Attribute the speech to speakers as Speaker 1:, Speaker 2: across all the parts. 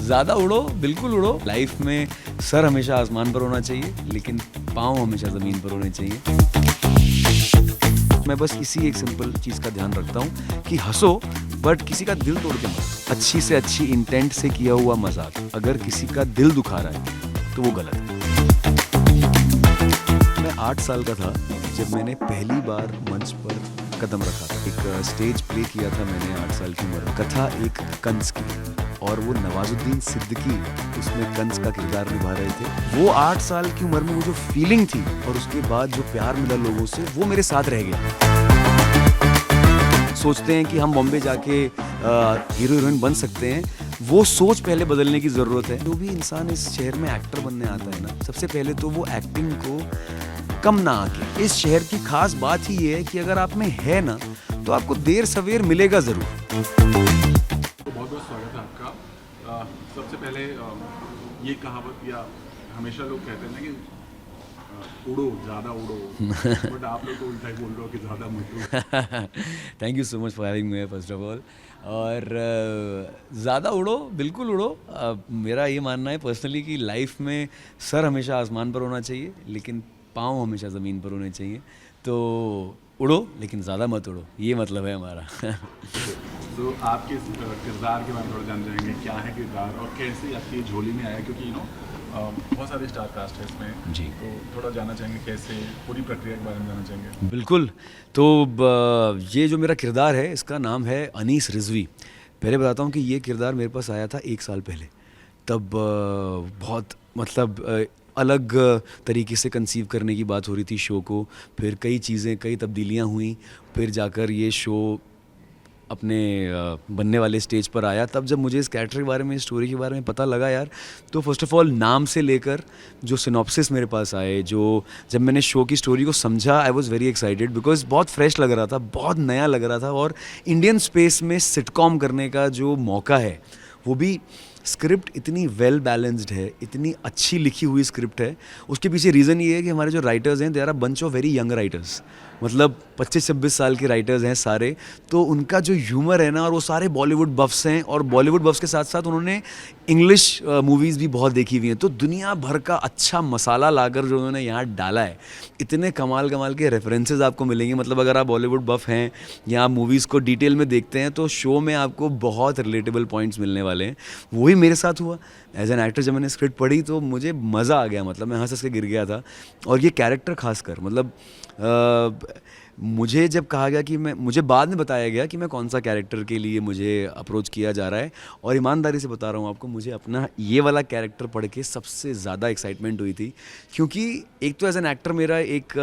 Speaker 1: ज़्यादा उड़ो, बिल्कुल उड़ो। लाइफ में सर हमेशा आसमान पर होना चाहिए, लेकिन पाँव हमेशा ज़मीन पर होने चाहिए। मैं बस इसी एक सिंपल चीज़ का ध्यान रखता हूँ कि हंसो, बट किसी का दिल तोड़ के मत। अच्छी से अच्छी इंटेंट से किया हुआ मजाक अगर किसी का दिल दुखा रहा है तो वो गलत है। मैं 8 साल का था जब मैंने पहली बार मंच पर कदम रखा था। एक स्टेज प्ले किया था मैंने 8 साल की उम्र में। कथा एक कंस की, और वो नवाजुद्दीन सिद्दीकी उसमें कंस का किरदार निभा रहे थे। वो 8 साल की उम्र में वो जो फीलिंग थी और उसके बाद जो प्यार मिला लोगों से, वो मेरे साथ रह गया। सोचते हैं कि हम बॉम्बे जाके हीरो हीरोइन बन सकते हैं, वो सोच पहले बदलने की ज़रूरत है। जो भी इंसान इस शहर में एक्टर बनने आता है ना, सबसे पहले तो वो एक्टिंग को कम ना आके। इस शहर की खास बात ही ये है कि अगर आप में है ना, तो आपको देर सवेर मिलेगा ज़रूर।
Speaker 2: बहुत बहुत स्वागत है आपका। सबसे पहले ये कहावत या हमेशा लोग कहते हैं ना कि उड़ो, ज़्यादा उड़ो, बट आप लोग तो उल्टा ही बोल रहे हो कि ज़्यादा मत उड़ो।
Speaker 1: Thank you so much for having me first of all. और ज़्यादा उड़ो, बिल्कुल उड़ो। मेरा ये मानना है पर्सनली कि लाइफ में सर हमेशा आसमान पर होना चाहिए, लेकिन पाँव हमेशा ज़मीन पर होने चाहिए। तो उड़ो, लेकिन ज़्यादा मत उड़ो, ये मतलब है हमारा।
Speaker 2: तो आपके इस किरदार के बारे में थोड़ा जान जाएंगे, क्या है किरदार और कैसे आपकी झोली में आया, क्योंकि बहुत सारे स्टार कास्ट है इसमें
Speaker 1: जी।
Speaker 2: तो थोड़ा जानना चाहेंगे कैसे, पूरी प्रक्रिया के बारे में जानना चाहेंगे।
Speaker 1: बिल्कुल। तो ये जो मेरा किरदार है, इसका नाम है अनीस रिजवी। पहले बताता हूँ कि ये किरदार मेरे पास आया था 1 साल पहले। तब बहुत मतलब अलग तरीके से कंसीव करने की बात हो रही थी शो को। फिर कई चीज़ें, कई तब्दीलियाँ हुई, फिर जाकर ये शो अपने बनने वाले स्टेज पर आया। तब जब मुझे इस कैरेक्टर के बारे में, इस स्टोरी के बारे में पता लगा यार, तो फर्स्ट ऑफ ऑल नाम से लेकर जो सिनॉप्सिस मेरे पास आए, जो जब मैंने शो की स्टोरी को समझा, I was very excited because बहुत फ्रेश लग रहा था, बहुत नया लग रहा था। और इंडियन स्पेस में सिटकॉम करने का जो मौका है, वो भी स्क्रिप्ट इतनी वेल बैलेंस्ड है, इतनी अच्छी लिखी हुई स्क्रिप्ट है। उसके पीछे रीज़न ये है कि हमारे जो राइटर्स हैं, they are a bunch of very young writers. मतलब 25-26 साल के राइटर्स हैं सारे। तो उनका जो ह्यूमर है ना, और वो सारे बॉलीवुड बफ्स हैं, और बॉलीवुड बफ्स के साथ साथ उन्होंने इंग्लिश मूवीज़ भी बहुत देखी हुई हैं। तो दुनिया भर का अच्छा मसाला लाकर जो उन्होंने यहाँ डाला है, इतने कमाल कमाल के रेफरेंसेस आपको मिलेंगे। मतलब अगर आप बॉलीवुड बफ हैं या आप मूवीज़ को डिटेल में देखते हैं, तो शो में आपको बहुत रिलेटेबल पॉइंट्स मिलने वाले हैं। वही मेरे साथ हुआ एज एन एक्टर। जब मैंने स्क्रिप्ट पढ़ी तो मुझे मज़ा आ गया, मतलब मैं हंस हंस के गिर गया था। और ये कैरेक्टर खासकर, मतलब मुझे जब कहा गया कि मुझे बाद में बताया गया कि मैं कौन सा कैरेक्टर के लिए मुझे अप्रोच किया जा रहा है, और ईमानदारी से बता रहा हूँ आपको, मुझे अपना ये वाला कैरेक्टर पढ़ के सबसे ज़्यादा एक्साइटमेंट हुई थी। क्योंकि एक तो एज एन एक्टर मेरा एक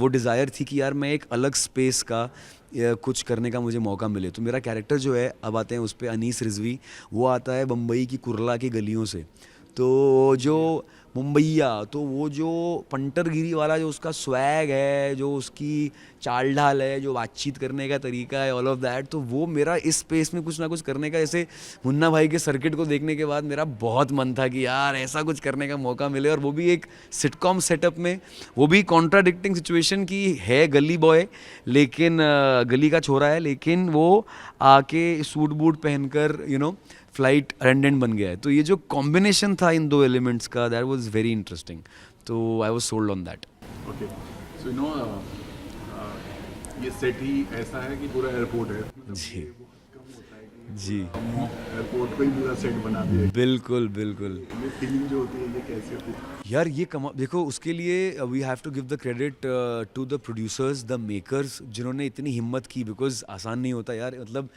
Speaker 1: वो डिज़ायर थी कि यार मैं एक अलग स्पेस का कुछ करने का मुझे मौका मिले। तो मेरा कैरेक्टर जो है, अब आते हैं उस पर, अनीस रिजवी, वो आता है बम्बई की कुर्ला की गलियों से। तो जो मुंबईया, तो वो जो पंटरगिरी वाला जो उसका स्वैग है, जो उसकी चाल ढाल है, जो बातचीत करने का तरीका है, ऑल ऑफ दैट, तो वो मेरा इस स्पेस में कुछ ना कुछ करने का, जैसे मुन्ना भाई के सर्किट को देखने के बाद मेरा बहुत मन था कि यार ऐसा कुछ करने का मौका मिले, और वो भी एक सिटकॉम सेटअप में। वो भी कॉन्ट्राडिक्टिंग सिचुएशन की है, गली बॉय, लेकिन गली का छोरा है, लेकिन वो आके सूट बूट पहनकर फ्लाइट अटेंडेंट बन गया है। तो ये जो कॉम्बिनेशन था इन दो एलिमेंट्स का, दैट वाज वेरी इंटरेस्टिंग। तो I was sold on that.
Speaker 2: Okay, so ये सेट ही ऐसा है कि पूरा एयरपोर्ट है। मतलब
Speaker 1: जी।
Speaker 2: ये बहुत कम होता है कि
Speaker 1: जी,
Speaker 2: एयरपोर्ट को ही पूरा सेट बना दिया।
Speaker 1: बिल्कुल बिल्कुल।
Speaker 2: ये फीलिंग जो होती है, ये कैसी होती है?
Speaker 1: यार ये देखो, उसके लिए we have to give the credit to the producers, the makers, जिन्होंने इतनी हिम्मत की। बिकॉज आसान नहीं होता यार। मतलब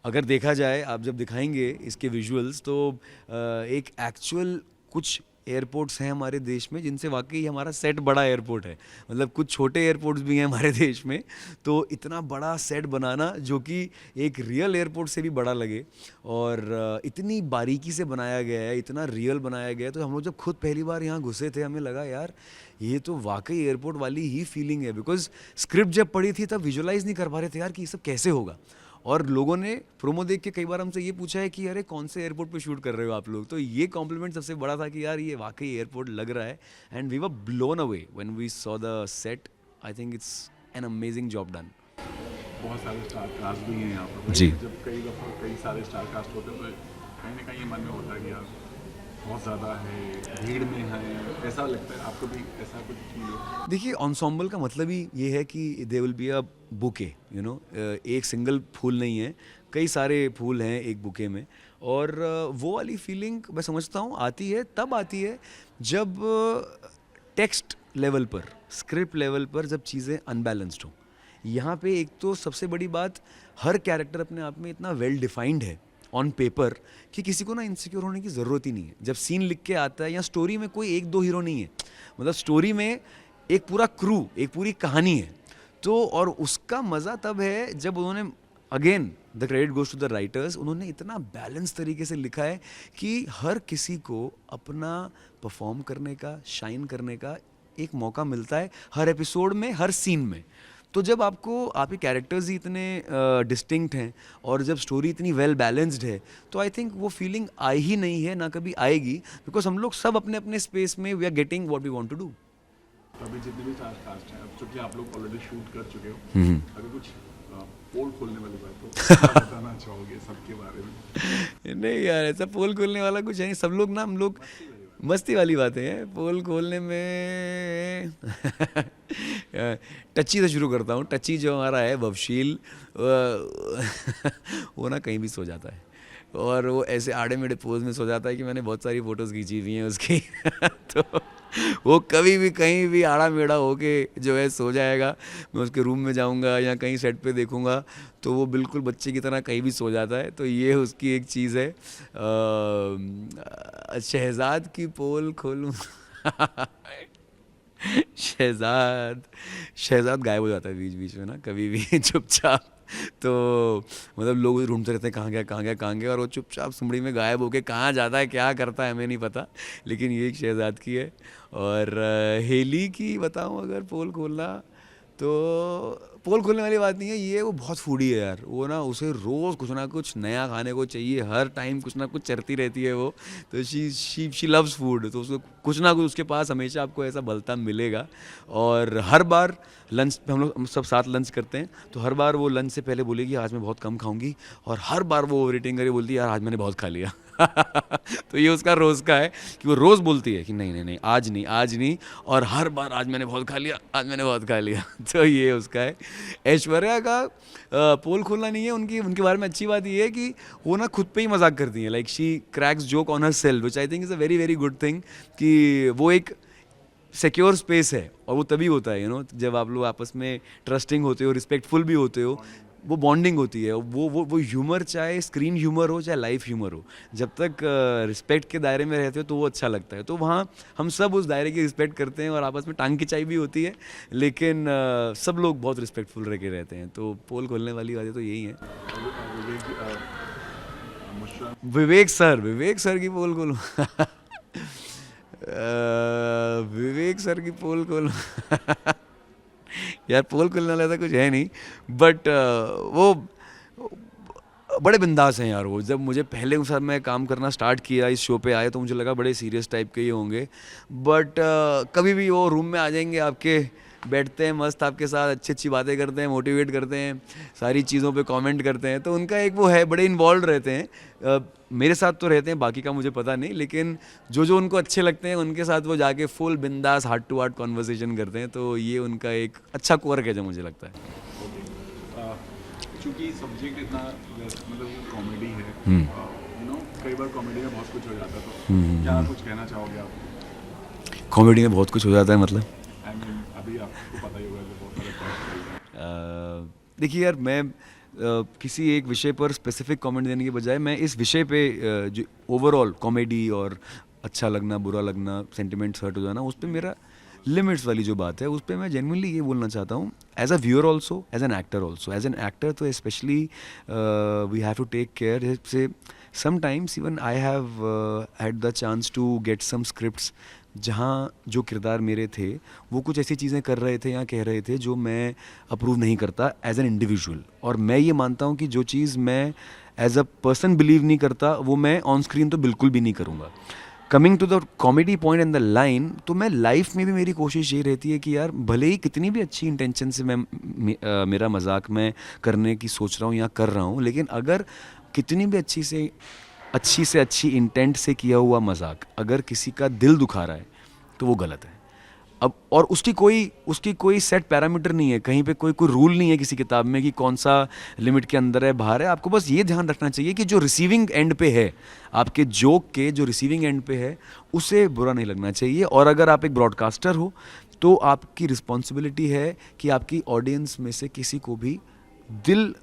Speaker 1: अगर देखा जाए, आप जब दिखाएंगे इसके विजुअल्स, तो एक एक्चुअल कुछ एयरपोर्ट्स हैं हमारे देश में जिनसे वाकई हमारा सेट बड़ा एयरपोर्ट है। मतलब कुछ छोटे एयरपोर्ट्स भी हैं हमारे देश में। तो इतना बड़ा सेट बनाना जो कि एक रियल एयरपोर्ट से भी बड़ा लगे, और इतनी बारीकी से बनाया गया है, इतना रियल बनाया गया है। तो हम लोग जब खुद पहली बार यहाँ घुसे थे, हमें लगा यार ये तो वाकई एयरपोर्ट वाली ही फीलिंग है। बिकॉज स्क्रिप्ट जब पढ़ी थी तब विजुअलाइज नहीं कर पा रहे थे यार कि ये सब कैसे होगा। और लोगों ने प्रोमो देख के कई बार हमसे ये पूछा है कि अरे कौन से एयरपोर्ट पे शूट कर रहे हो आप लोग। तो ये कॉम्प्लीमेंट सबसे बड़ा था कि यार ये वाकई एयरपोर्ट लग रहा है। And we were blown away when we saw the set. I think it's an amazing job done.
Speaker 2: बहुत सारे स्टार कास्ट भी हैं यहाँ पर
Speaker 1: जी।
Speaker 2: जब कई सारे स्टार कास्ट होते हैं तो कहीं ना कहीं मन में होता है कि यार बहुत ज़्यादा है, भीड़ में है, ऐसा लगता है आपको भी ऐसा कुछ फील हो?
Speaker 1: देखिए ensemble का मतलब ही ये है कि they will be a bouquet, you know, एक सिंगल फूल नहीं है, कई सारे फूल हैं एक बुके में। और वो वाली फीलिंग मैं समझता हूँ आती है, तब आती है जब टेक्स्ट लेवल पर, स्क्रिप्ट लेवल पर जब चीज़ें अनबैलेंस्ड हों। यहाँ पे एक तो सबसे बड़ी बात, हर कैरेक्टर अपने आप में इतना वेल डिफाइंड है ऑन पेपर कि किसी को ना इनसिक्योर होने की ज़रूरत ही नहीं है। जब सीन लिख के आता है या स्टोरी में कोई एक दो हीरो नहीं है, मतलब स्टोरी में एक पूरा क्रू, एक पूरी कहानी है। तो और उसका मज़ा तब है जब उन्होंने, again the credit goes to the writers, उन्होंने इतना बैलेंस तरीके से लिखा है कि हर किसी को अपना परफॉर्म करने का, शाइन करने का एक मौका मिलता है हर एपिसोड में, हर सीन में। तो जब आपको आपके कैरेक्टर्स ही इतने डिस्टिंक्ट हैं और जब स्टोरी इतनी वेल बैलेंस्ड है, तो आई थिंक वो फीलिंग आई ही नहीं है, ना कभी आएगी, बिकॉज हम लोग सब अपने अपने स्पेस में we are getting what we want to do.
Speaker 2: तो अभी जितने भी कास्ट हैं, अब चूंकि आप लोग ऑलरेडी शूट कर चुके हो, अगर कुछ पोल खोलने वाली बात हो क्या बताना चाहोगे सबके बारे में?
Speaker 1: नहीं यार, ऐसा पोल खोलने वाला कुछ है नहीं, सब लोग ना, हम लोग मस्ती वाली बातें हैं पोल खोलने में। टच्ची से शुरू करता हूँ। टच्ची जो हमारा है भवशील, वो ना कहीं भी सो जाता है और वो ऐसे आड़े मेढ़े पोज में सो जाता है कि मैंने बहुत सारी फ़ोटोज़ खींची हुई हैं उसकी। तो वो कभी भी कहीं भी आड़ा मेढ़ा होके जो है सो जाएगा, मैं उसके रूम में जाऊंगा या कहीं सेट पे देखूंगा तो वो बिल्कुल बच्चे की तरह कहीं भी सो जाता है। तो ये उसकी एक चीज़ है। शहजाद की पोल खोलूं। शहजाद गायब हो जाता है बीच बीच में ना, कभी भी चुपचाप। तो मतलब लोग ढूंढते रहते हैं कहाँ गया कहाँ गया कहाँ गया, और वो चुपचाप सुमड़ी में गायब होके कहाँ जाता है, क्या करता है, हमें नहीं पता। लेकिन ये एक शहजाद की है। और हेली की बताऊँ अगर पोल खोलना, तो पोल खोलने वाली बात नहीं है ये, वो बहुत फूडी है यार। वो ना, उसे रोज़ कुछ ना कुछ नया खाने को चाहिए, हर टाइम कुछ ना कुछ चरती रहती है वो। तो शी लव्स फूड, तो उसको कुछ ना कुछ उसके पास हमेशा आपको ऐसा बलता मिलेगा। और हर बार लंच पे हम सब साथ लंच करते हैं, तो हर बार वो लंच से पहले बोलेगी आज मैं बहुत कम खाऊंगी, और हर बार वो रेटिंग करके बोलती है यार आज मैंने बहुत खा लिया। तो ये उसका रोज़ का है कि वो रोज़ बोलती है कि नहीं नहीं नहीं आज नहीं आज नहीं, और हर बार आज मैंने बहुत खा लिया, आज मैंने बहुत खा लिया। तो ये उसका है। ऐश्वर्या का पोल खोलना नहीं है। उनके बारे में अच्छी बात ये है कि वो ना खुद पे ही मजाक करती हैं, like she cracks joke on her self, which I think is a very very good thing. कि वो एक सिक्योर स्पेस है, और वो तभी होता है, यू नो, जब आप लोग आपस में ट्रस्टिंग होते हो, रिस्पेक्टफुल भी होते हो, वो बॉन्डिंग होती है। वो ह्यूमर, चाहे स्क्रीन ह्यूमर हो चाहे लाइफ ह्यूमर हो, जब तक रिस्पेक्ट के दायरे में रहते हो तो वो अच्छा लगता है। तो वहाँ हम सब उस दायरे की रिस्पेक्ट करते हैं और आपस में टांग खिंचाई भी होती है, लेकिन सब लोग बहुत रिस्पेक्टफुल रह के रहते हैं। तो पोल खोलने वाली बातें तो यही हैं। विवेक सर की पोल खोलो। विवेक सर की पोल खोलो। यार पोल खोलने वाला ऐसा कुछ है नहीं, बट वो बड़े बिंदास हैं यार। वो जब मुझे पहले उस साथ मैं काम करना स्टार्ट किया, इस शो पे आए, तो मुझे लगा बड़े सीरियस टाइप के ही होंगे, बट कभी भी वो रूम में आ जाएंगे आपके, बैठते हैं मस्त आपके साथ, अच्छी अच्छी बातें करते हैं, मोटिवेट करते हैं, सारी चीज़ों पे कमेंट करते हैं। तो उनका एक वो है, बड़े इन्वॉल्व रहते हैं। मेरे साथ तो रहते हैं, बाकी का मुझे पता नहीं, लेकिन जो जो उनको अच्छे लगते हैं उनके साथ वो जाके फुल बिंदास हार्ट टू हार्ट कॉन्वर्सेशन करते हैं। तो ये उनका एक अच्छा क्वर्क है जो मुझे लगता है।
Speaker 2: चूँकि सब्जेक्ट इतना मतलब कॉमेडी है, यू नो, कई बार कॉमेडी में बहुत कुछ हो जाता है, तो क्या कुछ कहना चाहोगे आप?
Speaker 1: कॉमेडी में बहुत कुछ हो जाता है मतलब?
Speaker 2: आई मीन अभी आपको पता ही होगा कि बहुत सारे पॉइंट्स चल रहे हैं।
Speaker 1: देखिए यार, मैं किसी एक विषय पर स्पेसिफिक कमेंट देने के बजाय मैं इस विषय पे जो ओवरऑल कॉमेडी और अच्छा लगना, बुरा लगना, सेंटिमेंट्स हर्ट हो जाना, उस पर मेरा लिमिट्स वाली जो बात है, उस पर मैं जेन्युइनली ये बोलना चाहता हूँ, as a viewer also, as an actor also. As an actor तो specially we have to take care से sometimes even I have had the chance to get some scripts जहाँ जो किरदार मेरे थे वो कुछ ऐसी चीज़ें कर रहे थे या कह रहे थे जो मैं अप्रूव नहीं करता एज एन इंडिविजुअल। और मैं ये मानता हूँ कि जो चीज़ मैं एज अ पर्सन बिलीव नहीं करता वो मैं ऑन स्क्रीन तो बिल्कुल भी नहीं करूँगा। Coming to the comedy point and the line, तो मैं लाइफ में भी मेरी कोशिश ये रहती है कि यार भले ही कितनी भी अच्छी इंटेंशन से मैं मेरा मजाक मैं करने की सोच रहा हूँ या कर रहा हूँ, लेकिन अगर कितनी भी अच्छी से अच्छी से अच्छी इंटेंट से किया हुआ मजाक अगर किसी का दिल दुखा रहा है तो वो गलत है। अब और उसकी कोई सेट पैरामीटर नहीं है, कहीं पे कोई रूल नहीं है किसी किताब में कि कौन सा लिमिट के अंदर है बाहर है। आपको बस ये ध्यान रखना चाहिए कि जो रिसीविंग एंड पे है आपके जोक के, जो रिसीविंग एंड पे है उसे बुरा नहीं लगना चाहिए। और अगर आप एक ब्रॉडकास्टर हो तो आपकी रिस्पॉन्सिबिलिटी है कि आपकी ऑडियंस में से किसी को भी दिल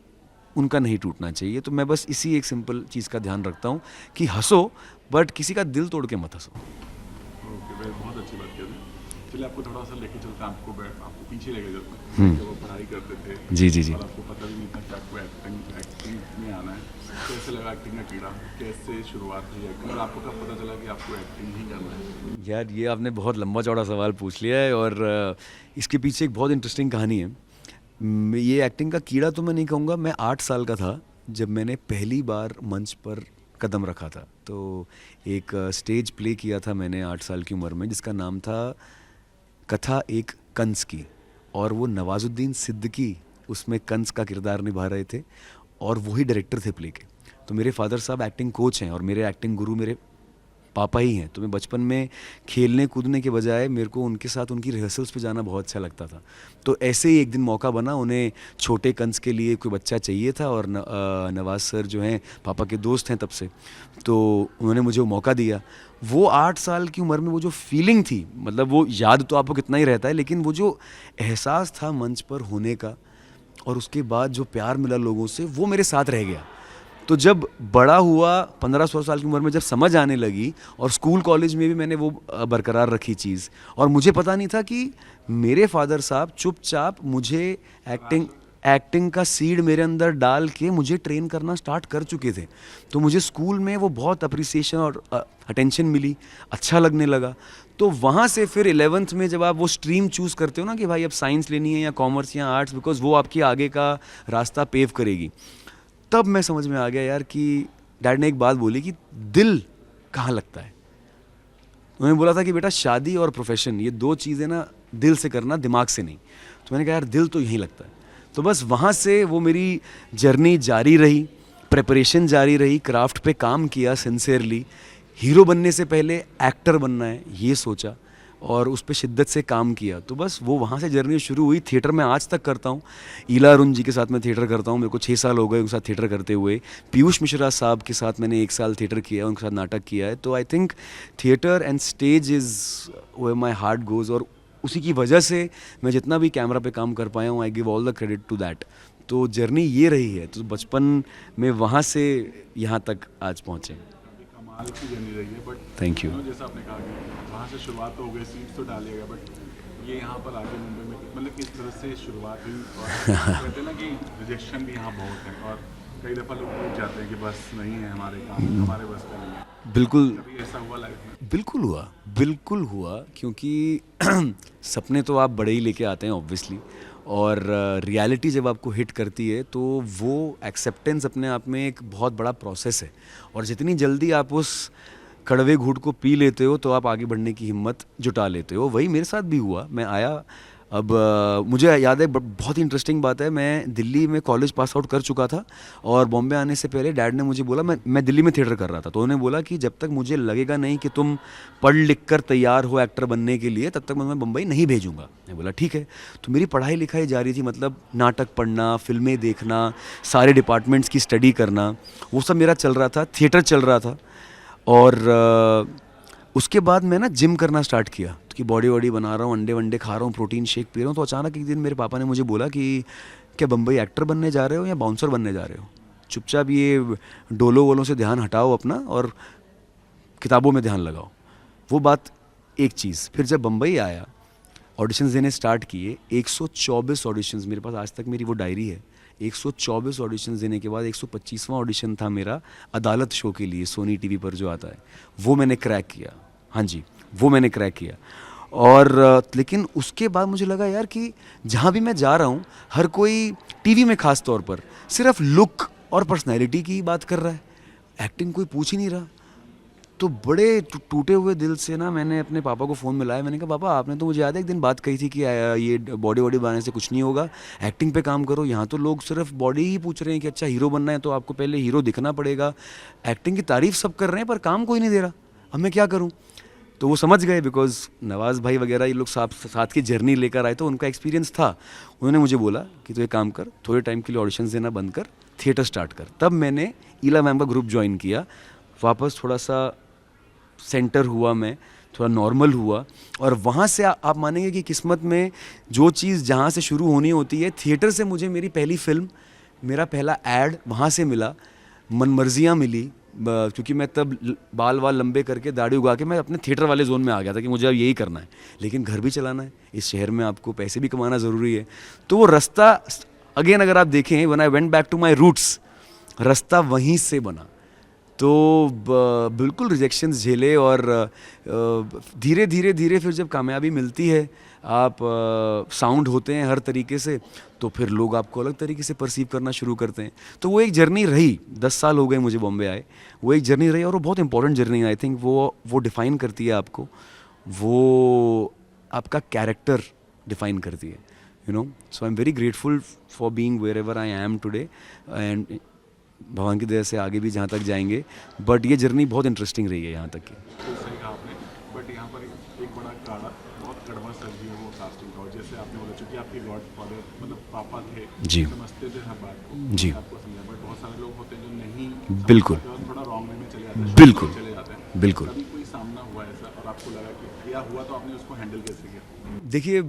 Speaker 1: उनका नहीं टूटना चाहिए। तो मैं बस इसी एक सिंपल चीज़ का ध्यान रखता हूँ कि हंसो बट किसी का दिल तोड़ के मत हंसो।
Speaker 2: ओके, वेल बहुत अच्छी बात की आपने। चलिए आपको थोड़ा सा लेके चलते हैं, आपको पीछे लेके चलते हैं, जब वो पढ़ाई करते थे
Speaker 1: जी जी जी।
Speaker 2: और आपको पता भी नहीं था कि आपको एक्टिंग में आना है। कैसे लगा एक्टिंग का कीड़ा, कैसे शुरुआत हुई एक्टिंग, और आपको कब पता चला कि आपको एक्टिंग ही करना है?
Speaker 1: यार ये आपने बहुत लंबा चौड़ा सवाल पूछ लिया है और इसके पीछे एक बहुत इंटरेस्टिंग कहानी है। ये एक्टिंग का कीड़ा तो मैं नहीं कहूँगा। मैं 8 साल का था जब मैंने पहली बार मंच पर कदम रखा था। तो एक स्टेज प्ले किया था मैंने 8 साल की उम्र में, जिसका नाम था कथा एक कंस की, और वो नवाजुद्दीन सिद्दीकी उसमें कंस का किरदार निभा रहे थे और वही डायरेक्टर थे प्ले के। तो मेरे फादर साहब एक्टिंग कोच हैं और मेरे एक्टिंग गुरु मेरे पापा ही हैं। तो मैं बचपन में खेलने कूदने के बजाय मेरे को उनके साथ उनकी रिहर्सल्स पे जाना बहुत अच्छा लगता था। तो ऐसे ही एक दिन मौका बना, उन्हें छोटे कंस के लिए कोई बच्चा चाहिए था और नवाज सर जो हैं पापा के दोस्त हैं तब से, तो उन्होंने मुझे वो मौका दिया। वो 8 साल की उम्र में वो जो फीलिंग थी, मतलब वो याद तो आपको कितना ही रहता है, लेकिन वो जो एहसास था मंच पर होने का और उसके बाद जो प्यार मिला लोगों से, वो मेरे साथ रह गया। तो जब बड़ा हुआ 15-16 साल की उम्र में, जब समझ आने लगी और स्कूल कॉलेज में भी मैंने वो बरकरार रखी चीज़, और मुझे पता नहीं था कि मेरे फादर साहब चुपचाप मुझे एक्टिंग का सीड मेरे अंदर डाल के मुझे ट्रेन करना स्टार्ट कर चुके थे। तो मुझे स्कूल में वो बहुत अप्रिसिएशन और अटेंशन मिली, अच्छा लगने लगा। तो वहाँ से फिर 11th में जब आप वो स्ट्रीम चूज़ करते हो ना कि भाई अब साइंस लेनी है या कॉमर्स या आर्ट्स, बिकॉज वो आपकी आगे का रास्ता पेव करेगी, तब मैं समझ में आ गया यार कि डैड ने एक बात बोली कि दिल कहाँ लगता है। उन्होंने बोला था कि बेटा शादी और प्रोफेशन, ये 2 चीज़ें ना दिल से करना, दिमाग से नहीं। तो मैंने कहा यार दिल तो यहीं लगता है। तो बस वहाँ से वो मेरी जर्नी जारी रही, प्रिपरेशन जारी रही, क्राफ्ट पे काम किया सिंसियरली। हीरो बनने से पहले एक्टर बनना है ये सोचा और उस पर शिद्दत से काम किया। तो बस वो वहाँ से जर्नी शुरू हुई। थिएटर में आज तक करता हूँ, ईला अरुण जी के साथ मैं थिएटर करता हूँ, मेरे को 6 साल हो गए उनके साथ थिएटर करते हुए। पीयूष मिश्रा साहब के साथ मैंने 1 साल थिएटर किया है, उनके साथ नाटक किया है। तो I think theatre and stage is where my heart goes, और उसी की वजह से मैं जितना भी कैमरा पे काम कर पाया हूँ, I give all the credit to that. तो जर्नी ये रही है। तो बचपन में वहाँ से यहाँ तक आज पहुँचे।
Speaker 2: कमाल की जर्नी रही है, बट
Speaker 1: थैंक यू।
Speaker 2: जैसा आपने कहा कि वहाँ से शुरुआत तो हो गई, सीट्स तो डालिए गया, बट ये यहाँ पर आके मुंबई में मतलब किस तरह से शुरुआत हुई? और कहते हैं ना कि रिजेक्शन भी यहाँ बहुत है और कई दफ़ा लोग पूछ जाते हैं कि बस नहीं है हमारे काम, हमारे बस का नहीं है।
Speaker 1: बिल्कुल
Speaker 2: कभी ऐसा हुआ लाइफ में?
Speaker 1: बिल्कुल हुआ, क्योंकि सपने तो आप बड़े ही लेके आते हैं ऑब्वियसली, और रियलिटी जब आपको हिट करती है तो वो एक्सेप्टेंस अपने आप में एक बहुत बड़ा प्रोसेस है। और जितनी जल्दी आप उस कड़वे घूंट को पी लेते हो तो आप आगे बढ़ने की हिम्मत जुटा लेते हो। वही मेरे साथ भी हुआ। मैं आया, अब मुझे याद है, बहुत ही इंटरेस्टिंग बात है, मैं दिल्ली में कॉलेज पास आउट कर चुका था और बॉम्बे आने से पहले डैड ने मुझे बोला, मैं दिल्ली में थिएटर कर रहा था, तो उन्होंने बोला कि जब तक मुझे लगेगा नहीं कि तुम पढ़ लिख कर तैयार हो एक्टर बनने के लिए, तब तक मैं बम्बई नहीं भेजूंगा। मैं बोला ठीक है। तो मेरी पढ़ाई लिखाई जारी थी, मतलब नाटक पढ़ना, फिल्में देखना, सारे डिपार्टमेंट्स की स्टडी करना, वो सब मेरा चल रहा था, थिएटर चल रहा था। और उसके बाद मैं ना जिम करना स्टार्ट किया कि बॉडी वॉडी बना रहा हूँ, अंडे वंडे खा रहा हूँ, प्रोटीन शेक पी रहा हूँ। तो अचानक एक दिन मेरे पापा ने मुझे बोला कि क्या बम्बई एक्टर बनने जा रहे हो या बाउंसर बनने जा रहे हो? चुपचाप ये डोलो वोलों से ध्यान हटाओ अपना और किताबों में ध्यान लगाओ। वो बात एक चीज़। फिर जब बम्बई आया, ऑडिशंस देने स्टार्ट किए, 124 ऑडिशंस, मेरे पास आज तक मेरी वो डायरी है। 124 ऑडिशंस देने के बाद 125वां ऑडिशन था मेरा अदालत शो के लिए, सोनी टीवी पर जो आता है, वो मैंने क्रैक किया। हाँ जी, वो मैंने क्रैक किया। और लेकिन उसके बाद मुझे लगा यार कि जहाँ भी मैं जा रहा हूँ, हर कोई टीवी में ख़ास तौर पर सिर्फ लुक और पर्सनैलिटी की बात कर रहा है, एक्टिंग कोई पूछ ही नहीं रहा। तो बड़े टूटे हुए दिल से ना मैंने अपने पापा को फ़ोन मिलाया। मैंने कहा पापा आपने तो मुझे याद है एक दिन बात कही थी कि ये बॉडी वॉडी बनाने से कुछ नहीं होगा, एक्टिंग पे काम करो। यहाँ तो लोग सिर्फ बॉडी ही पूछ रहे हैं कि अच्छा हीरो बनना है तो आपको पहले हीरो दिखना पड़ेगा। एक्टिंग की तारीफ सब कर रहे हैं पर काम कोई नहीं दे रहा, अब मैं क्या करूँ। तो वो समझ गए बिकॉज नवाज़ भाई वगैरह ये लोग साथ की जर्नी लेकर आए तो उनका एक्सपीरियंस था। उन्होंने मुझे बोला कि तो एक काम कर, थोड़े टाइम के लिए ऑडिशंस देना बंद कर, थिएटर स्टार्ट कर। तब मैंने ईला मैम का ग्रुप ज्वाइन किया, वापस थोड़ा सा सेंटर हुआ, मैं थोड़ा नॉर्मल हुआ। और वहाँ से आप मानेंगे कि किस्मत में जो चीज़ जहाँ से शुरू होनी होती है, थिएटर से मुझे मेरी पहली फिल्म, मेरा पहला एड वहाँ से मिला, मनमर्जियाँ मिली। क्योंकि मैं तब बाल लंबे करके दाढ़ी उगा के मैं अपने थिएटर वाले जोन में आ गया था कि मुझे अब यही करना है, लेकिन घर भी चलाना है, इस शहर में आपको पैसे भी कमाना ज़रूरी है। तो वो रास्ता अगेन अगर आप देखें, when I went back to my roots, रास्ता वहीं से बना। तो बिल्कुल रिजेक्शंस झेले और धीरे धीरे फिर जब कामयाबी मिलती है, आप साउंड होते हैं हर तरीके से, तो फिर लोग आपको अलग तरीके से परसीव करना शुरू करते हैं। तो वो एक जर्नी रही, 10 साल हो गए मुझे बॉम्बे आए, वो एक जर्नी रही और वो बहुत इंपॉर्टेंट जर्नी है। आई थिंक वो डिफ़ाइन करती है आपको, वो आपका कैरेक्टर डिफ़ाइन करती है, you know. So I am very grateful for being wherever I am today, and भगवान की दया से आगे भी जहाँ तक जाएंगे। बट ये जर्नी बहुत इंटरेस्टिंग रही है यहाँ तक की।
Speaker 2: तो सही कहा आपने, बट यहाँ पर एक बड़ा काड़ा, बहुत कड़वा सर भी है वो कास्टिंग का। और जैसे आपने बोला, चूँकि आपके गॉड फादर मतलब पापा थे,
Speaker 1: जी,
Speaker 2: समझते थे हर बात को,
Speaker 1: जी,
Speaker 2: आपको समझा। बट बहुत सारे लोग होते हैं जो नहीं
Speaker 1: बिल्कुल,
Speaker 2: समझते, थोड़ा रॉन्ग वे में चले जाते हैं,
Speaker 1: बिल्कुल,
Speaker 2: चले जाते हैं।
Speaker 1: बिल्कुल।
Speaker 2: कभी कोई सामना हुआ ऐसा और आपको लगा कि या हुआ तो आपने उसको हैंडल कैसे किया?
Speaker 1: देखिए,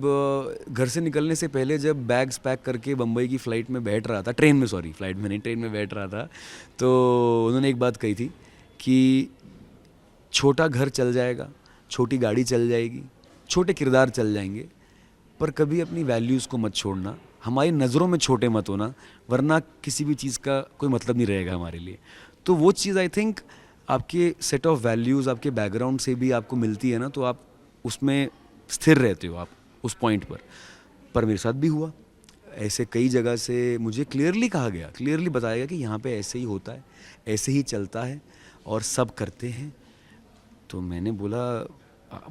Speaker 1: घर से निकलने से पहले जब बैग्स पैक करके बम्बई की फ़्लाइट में बैठ रहा था, ट्रेन में, सॉरी फ्लाइट में नहीं, ट्रेन में बैठ रहा था, तो उन्होंने एक बात कही थी कि छोटा घर चल जाएगा, छोटी गाड़ी चल जाएगी, छोटे किरदार चल जाएंगे, पर कभी अपनी वैल्यूज़ को मत छोड़ना, हमारी नज़रों में छोटे मत होना, वरना किसी भी चीज़ का कोई मतलब नहीं रहेगा हमारे लिए। तो वो चीज़ आई थिंक आपके सेट ऑफ वैल्यूज़, आपके बैकग्राउंड से भी आपको मिलती है ना, तो आप उसमें स्थिर रहते हो, आप उस पॉइंट पर मेरे साथ भी हुआ। ऐसे कई जगह से मुझे क्लियरली कहा गया, क्लियरली बताया गया कि यहाँ पे ऐसे ही होता है, ऐसे ही चलता है और सब करते हैं। तो मैंने बोला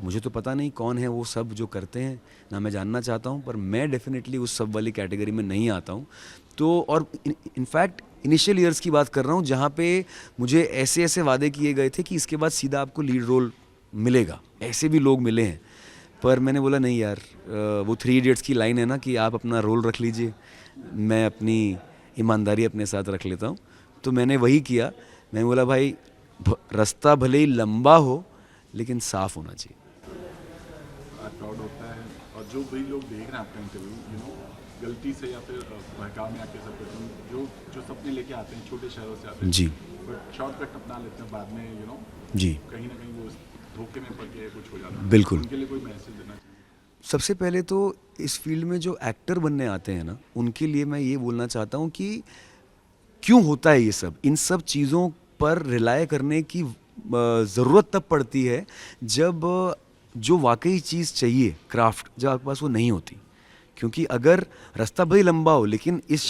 Speaker 1: मुझे तो पता नहीं कौन है वो सब जो करते हैं, ना मैं जानना चाहता हूँ, पर मैं डेफिनेटली उस सब वाली कैटेगरी में नहीं आता हूँ। तो और इनफैक्ट इनिशियल ईयर्स की बात कर रहा हूँ, जहाँ पे मुझे ऐसे ऐसे वादे किए गए थे कि इसके बाद सीधा आपको लीड रोल मिलेगा, ऐसे भी लोग मिले हैं। पर मैंने बोला नहीं यार, वो 3 इडियट्स की लाइन है ना कि आप अपना रोल रख लीजिए, मैं अपनी ईमानदारी अपने साथ रख लेता हूँ। तो मैंने वही किया। मैंने बोला भाई, रास्ता भले ही लंबा हो लेकिन साफ होना चाहिए।
Speaker 2: प्राउड होता है। और जो भी लोग देख रहे हैं आपका इंटरव्यू, यू नो, गलती से या फिर बहकाव में आके सब करते हैं, जो सपने लेके आते हैं, छोटे शहरों से आते हैं
Speaker 1: जी,
Speaker 2: बट शॉर्टकट अपना लेते हैं, बाद में यू नो
Speaker 1: जी,
Speaker 2: कहीं ना कहीं वो धोखे में पड़ के कुछ हो जाता है।
Speaker 1: बिल्कुल।
Speaker 2: उनके लिए कोई मैसेज देना चाहिए?
Speaker 1: सबसे पहले तो इस फील्ड में जो एक्टर बनने आते हैं ना, उनके लिए मैं ये बोलना चाहता हूँ कि क्यों होता है ये सब, इन सब चीज़ों पर रिलाय करने की ज़रूरत तब पड़ती है जब जो वाकई चीज़ चाहिए, क्राफ्ट, जब आपके पास वो नहीं होती। क्योंकि अगर रास्ता भले लंबा हो, लेकिन इस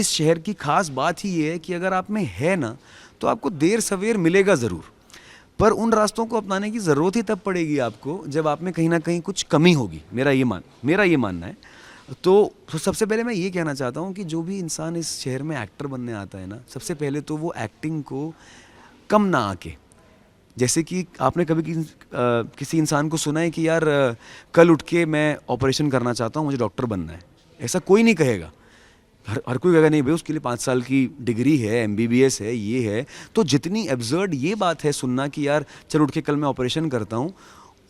Speaker 1: शहर की खास बात ही ये है कि अगर आप में है ना, तो आपको देर सवेर मिलेगा ज़रूर। पर उन रास्तों को अपनाने की ज़रूरत ही तब पड़ेगी आपको जब आप में कहीं ना कहीं कुछ कमी होगी, मेरा ये मानना है। तो सबसे पहले मैं ये कहना चाहता हूँ कि जो भी इंसान इस शहर में एक्टर बनने आता है ना, सबसे पहले तो वो एक्टिंग को कम ना आके, जैसे कि आपने कभी किसी इंसान को सुना है कि यार कल उठ के मैं ऑपरेशन करना चाहता हूँ, मुझे डॉक्टर बनना है, ऐसा कोई नहीं कहेगा। हर कोई कहेगा नहीं भाई उसके लिए 5 साल की डिग्री है, MBBS है, ये है। तो जितनी एब्सर्ड ये बात है सुनना कि यार चल उठ के कल मैं ऑपरेशन करता हूँ,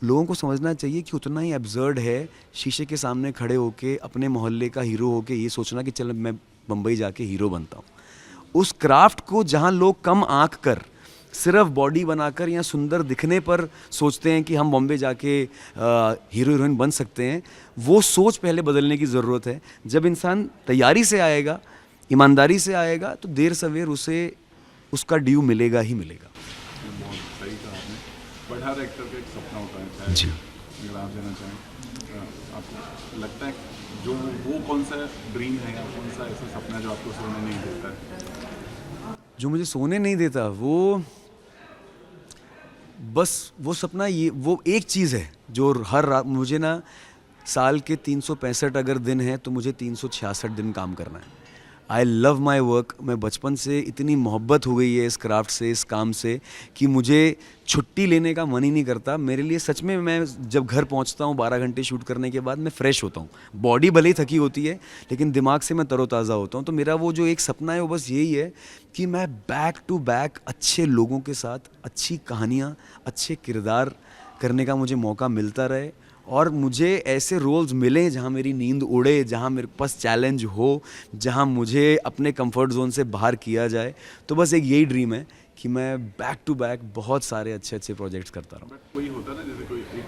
Speaker 1: लोगों को समझना चाहिए कि उतना ही एब्सर्ड है शीशे के सामने खड़े होके अपने मोहल्ले का हीरो होके ये सोचना कि चल मैं बम्बई जाके हीरो बनता हूँ। उस क्राफ्ट को जहाँ लोग कम आंक कर सिर्फ बॉडी बनाकर या सुंदर दिखने पर सोचते हैं कि हम बॉम्बे जाके हीरो हीरोइन बन सकते हैं, वो सोच पहले बदलने की ज़रूरत है। जब इंसान तैयारी से आएगा, ईमानदारी से आएगा, तो देर सवेर उसे उसका ड्यू मिलेगा ही मिलेगा।
Speaker 2: बहुत सही कहा आपने। बट हर एक्टर का एक सपना होता है, चाहे
Speaker 1: जी।
Speaker 2: अगर आप जाना चाहें, आपको लगता है जो वो कौन सा ड्रीम है या कौन सा ऐसा सपना जो आपको सोने नहीं देता है?
Speaker 1: जो मुझे सोने नहीं देता, वो बस वो सपना, ये वो एक चीज़ है जो हर रात मुझे ना, साल के 365 अगर दिन हैं तो मुझे 366 दिन काम करना है। I love my work. मैं बचपन से इतनी मोहब्बत हो गई है इस क्राफ्ट से, इस काम से, कि मुझे छुट्टी लेने का मन ही नहीं करता। मेरे लिए सच में, मैं जब घर पहुंचता हूं 12 घंटे शूट करने के बाद, मैं फ्रेश होता हूं। बॉडी भले ही थकी होती है लेकिन दिमाग से मैं तरोताज़ा होता हूं। तो मेरा वो जो एक सपना है वो बस यही है कि मैं बैक टू बैक अच्छे लोगों के साथ अच्छी कहानियाँ, अच्छे किरदार करने का मुझे मौका मिलता रहे, और मुझे ऐसे रोल्स मिलें जहाँ मेरी नींद उड़े, जहाँ मेरे पास चैलेंज हो, जहाँ मुझे अपने कंफर्ट जोन से बाहर किया जाए। तो बस एक यही ड्रीम है कि मैं बैक टू बैक बहुत सारे अच्छे अच्छे प्रोजेक्ट्स करता रहूँ।
Speaker 2: बट कोई होता है ना, जैसे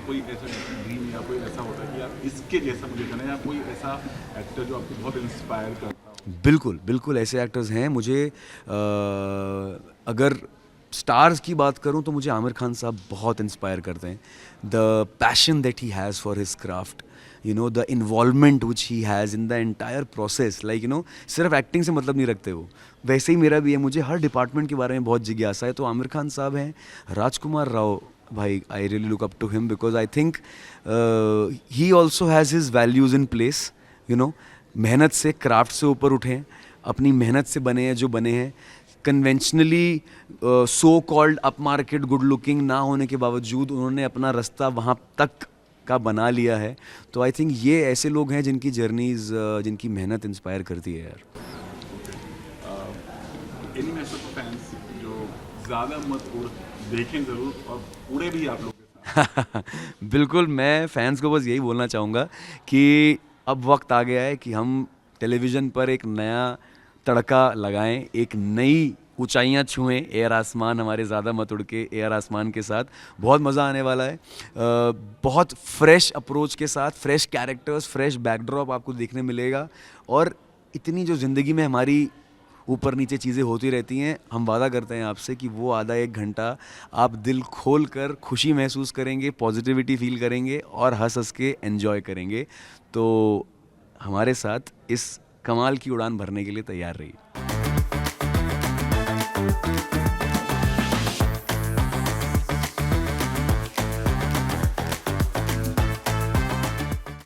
Speaker 2: कोई ऐसा ड्रीम या कोई ऐसा होता है कि यार इसके जैसा मुझे करना है, या कोई ऐसा एक्टर जो आपको बहुत इंस्पायर करता हो?
Speaker 1: बिल्कुल, बिल्कुल ऐसे एक्टर्स हैं। मुझे अगर स्टार्स की बात करूं तो मुझे आमिर खान साहब बहुत इंस्पायर करते हैं। The passion that he has for his craft, you know, the involvement which he has in the entire process, like you know, सिर्फ एक्टिंग से मतलब नहीं रखते वो। वैसे ही मेरा भी है, मुझे हर डिपार्टमेंट के बारे में बहुत जिज्ञासा है। तो आमिर खान साहब हैं, राजकुमार राव भाई, I really look up to him because I think he also has his values in place, you know. मेहनत से, क्राफ्ट से ऊपर उठे हैं, अपनी मेहनत से बने हैं जो बने हैं। Conventionally so called up market good looking ना होने के बावजूद उन्होंने अपना रास्ता वहाँ तक का बना लिया है। तो आई थिंक ये ऐसे लोग हैं जिनकी जर्नीज, जिनकी मेहनत इंस्पायर करती है यार।
Speaker 2: एनिमेशन फैंस जो ज़्यादा मत उड़, देखें ज़रूर, और उड़े भी आप लोग के साथ।
Speaker 1: बिल्कुल, मैं फैंस को बस यही बोलना चाहूँगा कि अब वक्त आ गया है कि हम टेलीविज़न पर एक नया तड़का लगाएं, एक नई ऊंचाइयां छुएं, एयर आसमान हमारे ज़्यादा मत उड़ के, एयर आसमान के साथ बहुत मज़ा आने वाला है। बहुत फ्रेश अप्रोच के साथ, फ्रेश कैरेक्टर्स, फ्रेश बैकड्रॉप आपको देखने मिलेगा। और इतनी जो ज़िंदगी में हमारी ऊपर नीचे चीज़ें होती रहती हैं, हम वादा करते हैं आपसे कि वो आधा एक घंटा आप दिल खोल कर खुशी महसूस करेंगे, पॉजिटिविटी फील करेंगे और हंस हंस के एंजॉय करेंगे। तो हमारे साथ इस कमाल की उड़ान भरने के लिए तैयार रहिए।